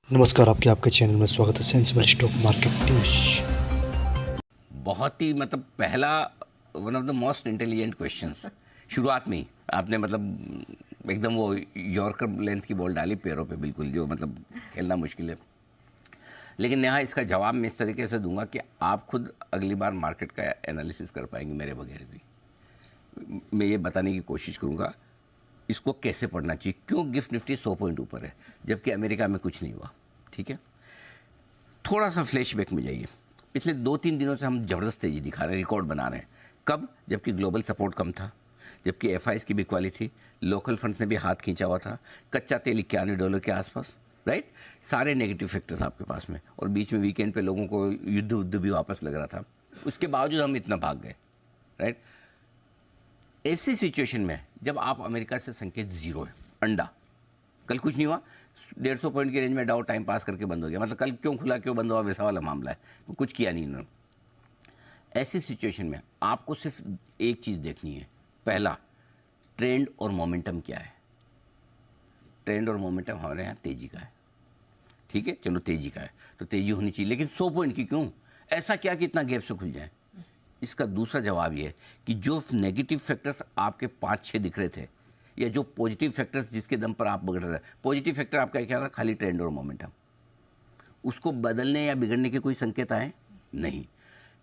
नमस्कार, आपके चैनल में स्वागत है सेंसिबल स्टॉक मार्केट न्यूज। बहुत ही मतलब पहला one of the most intelligent questions शुरुआत में ही आपने मतलब एकदम वो यॉर्कर लेंथ की बॉल डाली पैरों पे, बिल्कुल जो मतलब खेलना मुश्किल है। लेकिन यहाँ इसका जवाब मैं इस तरीके से दूंगा कि आप खुद अगली बार मार्केट का एनालिसिस कर पाएंगे मेरे बगैर भी। मैं ये बताने की कोशिश करूँगा इसको कैसे पढ़ना चाहिए, क्यों गिफ्ट निफ्टी 100 पॉइंट ऊपर है जबकि अमेरिका में कुछ नहीं हुआ। ठीक है, थोड़ा सा फ्लैशबैक में जाइए। पिछले 2-3 दिनों से हम ज़बरदस्त तेज़ी दिखा रहे हैं, रिकॉर्ड बना रहे हैं। कब? जबकि ग्लोबल सपोर्ट कम था, जबकि एफआईज की बिकवाली थी, लोकल फंड्स ने भी हाथ खींचा हुआ था, कच्चा तेल $91 के आसपास, राइट। सारे नेगेटिव फैक्टर्स आपके पास में, और बीच में वीकेंड पे लोगों को युद्ध भी वापस लग रहा था। उसके बावजूद हम इतना भाग गए, राइट। ऐसी सिचुएशन में जब आप अमेरिका से संकेत जीरो है, अंडा, कल कुछ नहीं हुआ, 150 पॉइंट की रेंज में डाउ टाइम पास करके बंद हो गया, मतलब कल क्यों खुला क्यों बंद हुआ वैसा वाला मामला है, कुछ किया नहीं इन्होंने। ऐसी सिचुएशन में आपको सिर्फ एक चीज़ देखनी है, पहला ट्रेंड और मोमेंटम क्या है। ट्रेंड और मोमेंटम हमारे यहाँ तेजी का है, ठीक है, चलो तेजी का है तो तेजी होनी चाहिए, लेकिन 100 पॉइंट की क्यों? ऐसा क्या कि इतना गैप से खुल जाए? इसका दूसरा जवाब ये है कि जो नेगेटिव फैक्टर्स आपके 5-6 दिख रहे थे, या जो पॉजिटिव फैक्टर्स जिसके दम पर आप बिगड़ रहे, पॉजिटिव फैक्टर आपका क्या था? खाली ट्रेंड और मोमेंटम। उसको बदलने या बिगड़ने के कोई संकेत आए नहीं।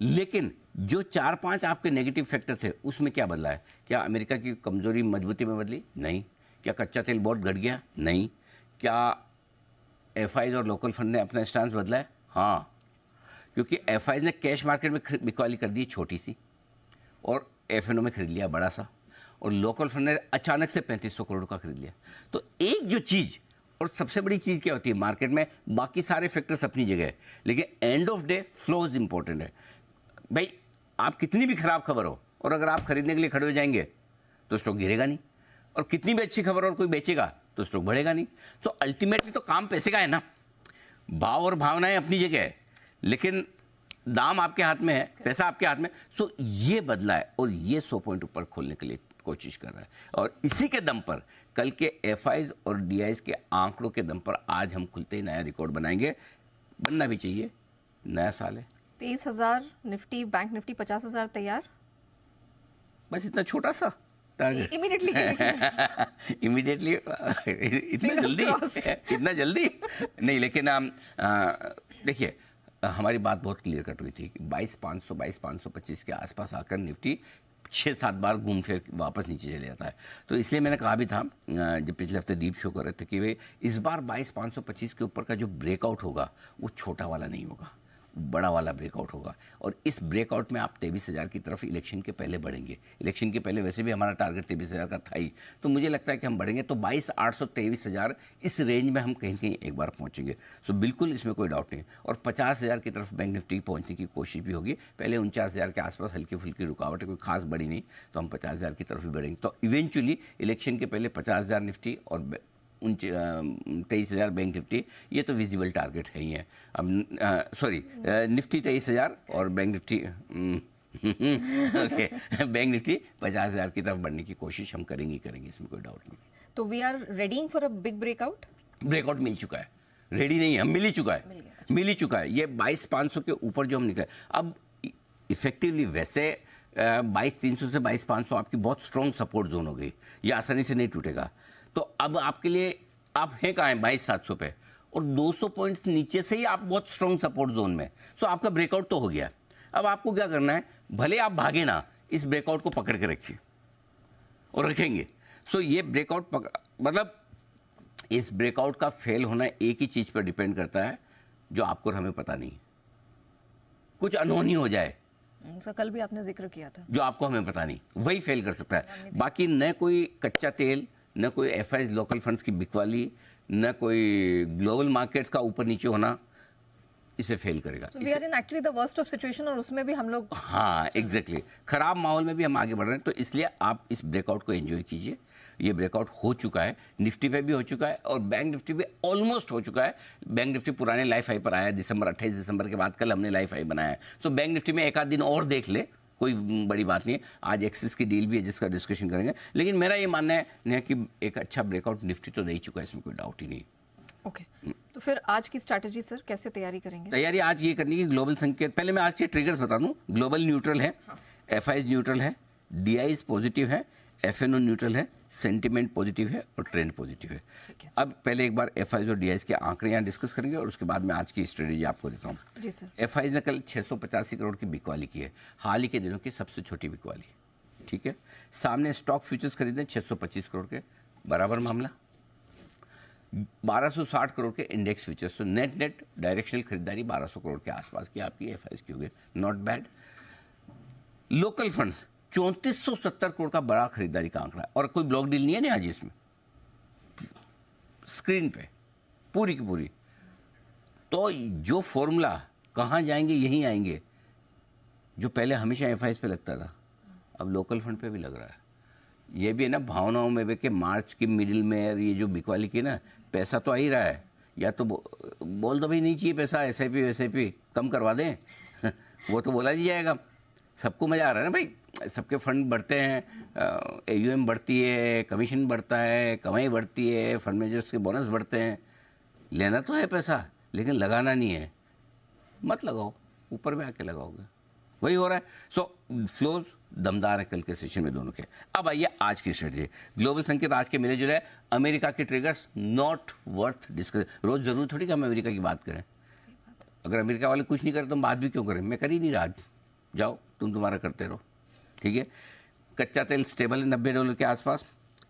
लेकिन जो 4-5 आपके नेगेटिव फैक्टर थे उसमें क्या बदला है? क्या अमेरिका की कमजोरी मजबूती में बदली? नहीं। क्या कच्चा तेल बहुत घट गया? नहीं। क्या एफआईज और लोकल फंड ने अपना स्टांस बदला है? हाँ, क्योंकि एफआईज ने कैश मार्केट में बिकवाली कर दी छोटी सी, और एफएनओ में खरीद लिया बड़ा सा, और लोकल फंड ने अचानक से 3500 करोड़ का खरीद लिया। तो एक जो चीज़, और सबसे बड़ी चीज़ क्या होती है मार्केट में, बाकी सारे फैक्टर्स अपनी जगह है, लेकिन end of day flows important है। भाई आप कितनी भी खराब खबर हो और अगर आप खरीदने के लिए खड़े हो जाएंगे तो स्टॉक गिरेगा नहीं, और कितनी भी अच्छी खबर और कोई बेचेगा तो स्टॉक बढ़ेगा नहीं। तो अल्टीमेटली तो काम पैसे का है ना, भाव और भावनाएं अपनी जगह है, लेकिन दाम आपके हाथ में है, पैसा आपके हाथ में। सो ये बदला है और ये 100 पॉइंट ऊपर खोलने के लिए कोशिश कर रहा है, और इसी के दम पर कल के एफआईज और डीआईज के आंकड़ों के दम पर आज हम खुलते ही नया रिकॉर्ड बनाएंगे। बनना भी चाहिए, नया साल है। 23,000 निफ्टी, बैंक निफ्टी 50,000 तैयार, बस इतना छोटा सा टारगेट इमीडिएटली इमीडिएटली इतना जल्दी इतना जल्दी नहीं, लेकिन देखिए हमारी बात बहुत क्लियर कट हुई थी कि 22,500 22,525 के आसपास आकर निफ्टी 6-7 बार घूम फिर वापस नीचे चले जाता है। तो इसलिए मैंने कहा भी था जब पिछले हफ्ते डीप शो कर रहे थे कि वे इस बार 22,525 के ऊपर का जो ब्रेकआउट होगा वो छोटा वाला नहीं होगा, बड़ा वाला ब्रेकआउट होगा। और इस ब्रेकआउट में आप 23,000 की तरफ इलेक्शन के पहले बढ़ेंगे। इलेक्शन के पहले वैसे भी हमारा टारगेट 23,000 का था ही, तो मुझे लगता है कि हम बढ़ेंगे तो 22,800 23,000 इस रेंज में हम कहीं कहीं एक बार पहुंचेंगे। सो बिल्कुल इसमें कोई डाउट नहीं। और 50,000 की तरफ बैंक निफ्टी पहुंचने की कोशिश भी होगी। पहले 49,000 के आसपास हल्की फुल्की रुकावट है, कोई खास बड़ी नहीं, तो हम 50,000 की तरफ भी बढ़ेंगे। तो इवेंचुअली इलेक्शन के पहले 50,000 निफ्टी और 23,000 बैंक निफ्टी, ये तो विजिबल टारगेट है ही है। अब सॉरी, निफ्टी 23,000 और bank Nifty okay bank Nifty 50,000 की तरफ बढ़ने की कोशिश हम करेंगे इसमें कोई डाउट नहीं। तो we are readying for a big breakout. Breakout मिल चुका है, रेडी नहीं है, हम मिल ही चुका है, मिल ही चुका है। ये 22,500 के ऊपर जो हम निकले, अब इफेक्टिवली वैसे 22,300 से 22,500 आपकी बहुत स्ट्रॉन्ग सपोर्ट जोन हो गई, ये आसानी से नहीं टूटेगा। तो अब आपके लिए आप हैं कहाँ हैं? 22,700 पे, और 200 पॉइंट्स नीचे से ही आप बहुत स्ट्रॉन्ग सपोर्ट जोन में। सो आपका ब्रेकआउट तो हो गया। अब आपको क्या करना है, भले आप भागे ना, इस ब्रेकआउट को पकड़ के रखिए और रखेंगे। सो ये ब्रेकआउट मतलब इस ब्रेकआउट का फेल होना एक ही चीज़ पर डिपेंड करता है जो आपको और हमें पता नहीं, कुछ अनहोनी हो जाए, उसका कल भी आपने जिक्र किया था, जो आपको हमें पता नहीं, वही फेल कर सकता है। बाकी न कोई कच्चा तेल, न कोई एफआईज लोकल फंड्स की बिकवाली, न कोई ग्लोबल मार्केट्स का ऊपर नीचे होना इसे फेल करेगा। We are in actually the worst of situation, और उसमें भी हम लोग, हाँ एग्जैक्टली, खराब माहौल में भी हम आगे बढ़ रहे हैं। तो इसलिए आप इस ब्रेकआउट को एंजॉय कीजिए। ये ब्रेकआउट हो चुका है, निफ्टी पे भी हो चुका है और बैंक निफ्टी भी ऑलमोस्ट हो चुका है। बैंक निफ्टी पुराने लाइफ हाई पर आया है, 28 दिसंबर के बाद कल हमने लाइफ हाई बनाया है। तो बैंक निफ्टी में एक आध दिन और देख ले, कोई बड़ी बात नहीं है। आज एक्सिस की डील भी है जिसका डिस्कशन करेंगे, लेकिन मेरा ये मानना है कि एक अच्छा ब्रेकआउट निफ्टी तो दे ही चुका है, इसमें कोई डाउट ही नहीं। ओके, तो फिर आज की स्ट्रैटेजी सर कैसे तैयारी करेंगे? तैयारी आज ये करनी है कि ग्लोबल संकेत, पहले मैं आज के ट्रिगर्स बता दूं। ग्लोबल न्यूट्रल है, एफआईज न्यूट्रल है, डीआईज पॉजिटिव है, एफएनओ न्यूट्रल है, सेंटिमेंट पॉजिटिव है और ट्रेंड पॉजिटिव है। ठीक है। अब पहले एक बार एफआईज और डीआईज के आंकड़े यहाँ डिस्कस करेंगे और उसके बाद मैं आज की स्ट्रेटेजी आपको देता हूँ। जी सर। एफआईज ने कल 685 करोड़ की बिकवाली की है, हाल ही के दिनों की सबसे छोटी बिकवाली। ठीक है, सामने स्टॉक फ्यूचर्स खरीदे 625 करोड़ के, बराबर मामला। 1260 करोड़ के इंडेक्स फ्यूचर्स, तो नेट नेट डायरेक्शनल खरीदारी 1200 करोड़ के आसपास की आपकी एफआईज की होगी, not bad. Local funds 3470 crore का बड़ा खरीदारी का आंकड़ा, और कोई ब्लॉक डील नहीं है ना आज इसमें, स्क्रीन पे पूरी की पूरी। तो जो फॉर्मूला कहाँ जाएंगे, यहीं आएंगे, जो पहले हमेशा एफआईज पे लगता था अब लोकल फंड पे भी लग रहा है। ये भी है ना भावनाओं में भी कि मार्च की मिडिल में और ये जो बिकवाली की ना, पैसा तो आ ही रहा है, या तो बोल दो भाई नहीं चाहिए पैसा, एसआईपी वैसआईपी कम करवा दें वो तो बोला नहीं जाएगा। सबको मज़ा आ रहा है ना भाई, सबके फंड बढ़ते हैं, एयूएम बढ़ती है, कमीशन बढ़ता है, कमाई बढ़ती है, फंड मैनेजर्स के बोनस बढ़ते हैं। लेना तो है पैसा लेकिन लगाना नहीं है, मत लगाओ, ऊपर में आके लगाओगे, वही हो रहा है। सो फ्लोज दमदार है कल के सेशन में दोनों के। अब आइए आज की स्ट्रेटजी। ग्लोबल संकेत आज के मिले जुले, अमेरिका के ट्रिगर्स नॉट वर्थ डिस्कस। रोज जरूर थोड़ी कि हम अमेरिका की बात करें, अगर अमेरिका वाले कुछ नहीं करें तो हम बात भी क्यों करें, मैं कर ही नहीं रहा आज, जाओ तुम तुम्हारा करते रहो। ठीक है, कच्चा तेल स्टेबल है $90 के आसपास।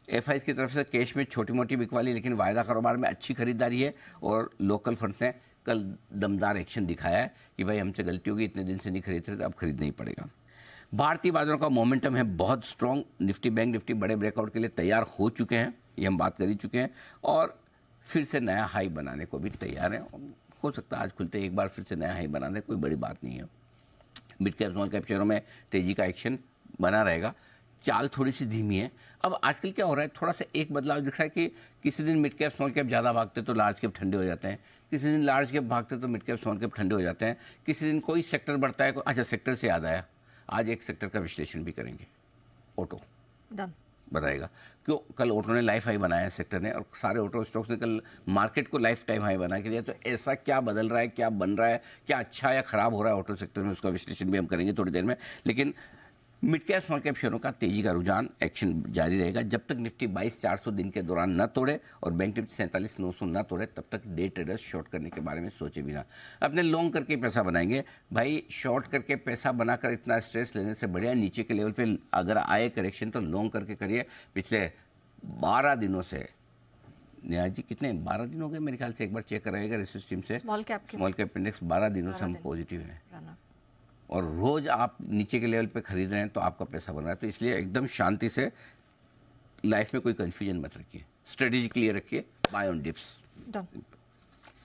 एफआईज की तरफ से कैश में छोटी मोटी बिकवाली, लेकिन वायदा कारोबार में अच्छी खरीदारी है, और लोकल फंड्स ने कल दमदार एक्शन दिखाया है कि भाई हमसे गलती होगी, इतने दिन से नहीं खरीद रहे थे, अब खरीदना ही पड़ेगा। भारतीय बाजारों का मोमेंटम है बहुत स्ट्रॉन्ग, निफ्टी बैंक निफ्टी बड़े ब्रेकआउट के लिए तैयार हो चुके हैं, ये हम बात कर ही चुके हैं, और फिर से नया हाई बनाने को भी तैयार है। हो सकता है आज खुलते एक बार फिर से नया हाई बना दे, कोई बड़ी बात नहीं है। मिड कैप स्मॉल कैप शेयरों में तेजी का एक्शन बना रहेगा, चाल थोड़ी सी धीमी है। अब आजकल क्या हो रहा है, थोड़ा सा एक बदलाव दिख रहा है कि किसी दिन मिड कैप स्मॉल कैप ज़्यादा भागते तो लार्ज कैप ठंडे हो जाते हैं, किसी दिन लार्ज कैप भागते तो मिड कैप स्मॉल कैप ठंडे हो जाते हैं, किसी दिन कोई सेक्टर बढ़ता है। अच्छा, सेक्टर से याद आया, आज एक सेक्टर का विश्लेषण भी करेंगे, ऑटो डन। बताएगा क्यों कल ऑटो ने लाइफ हाई बनाया है सेक्टर ने, और सारे ऑटो स्टॉक्स ने कल मार्केट को लाइफ टाइम हाई बना के दिया। तो ऐसा क्या बदल रहा है, क्या बन रहा है, क्या अच्छा या खराब हो रहा है ऑटो सेक्टर में, उसका विश्लेषण भी हम करेंगे थोड़ी देर में। लेकिन मिड कैप स्मॉल कैप शेयरों का तेजी का रुझान एक्शन जारी रहेगा जब तक निफ्टी 22,400 दिन के दौरान न तोड़े और बैंक निफ्टी 47,900 न तोड़े, तब तक डे ट्रेडर्स शॉर्ट करने के बारे में सोचे बिना अपने लॉन्ग करके पैसा बनाएंगे। भाई शॉर्ट करके पैसा बनाकर इतना स्ट्रेस लेने से बढ़िया नीचे के लेवल पे अगर आए करेक्शन तो लॉन्ग करके करिए। पिछले 12 दिनों से नेहा जी कितने 12 दिन हो गए मेरे ख्याल से, एक बार चेक कराइएगा रिसर्च टीम से, स्मॉल कैप इंडेक्स 12 दिनों से हम पॉजिटिव हैं, रन और रोज आप नीचे के लेवल पे खरीद रहे हैं तो आपका पैसा बन रहा है। तो इसलिए एकदम शांति से, लाइफ में कोई कंफ्यूजन मत रखिए, स्ट्रेटेजी क्लियर रखिए, buy on dips. Done.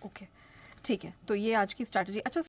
Okay, ठीक है, तो ये आज की स्ट्रैटेजी। अच्छा